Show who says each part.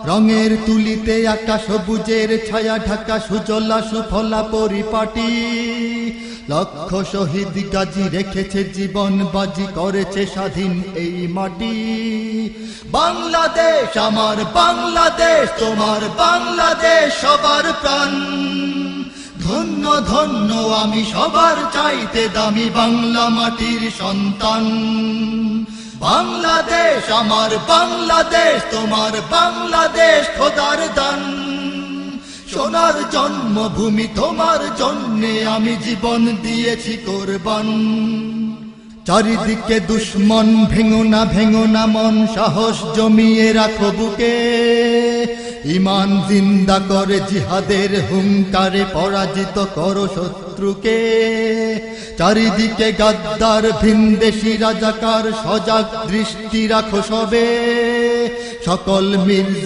Speaker 1: রঙের তুলিতে আকাশ সবুজের ছায়া ঢাকা সুজলা সুফলা পরিপাটি। লক্ষ শহীদ গাজী রেখেছে জীবন বাজি, করেছে স্বাধীন এই মাটি। বাংলাদেশ আমার বাংলাদেশ, তোমার বাংলাদেশ সবার প্রাণ। ধন্য ধন্য আমি সবার চাইতে দামি বাংলা মাটির সন্তান। বাংলাদেশ আমার বাংলাদেশ, তোমার বাংলাদেশ খোদার দান। সোনার জন্মভূমি তোমার জন্যে আমি জীবন দিয়েছি কোরবান। চারিদিকে দুশ্মন, ভেঙো না মন, সাহস জমিয়ে রাখো বুকে। ঈমান জিন্দা করে জিহাদের হুঙ্কারে পরাজিত করো শত্রুকে। চারিদিকে গাদ্দার ভিনদেশী রাজাকার, সজাগ দৃষ্টি রাখো সবে। সকল মির্জা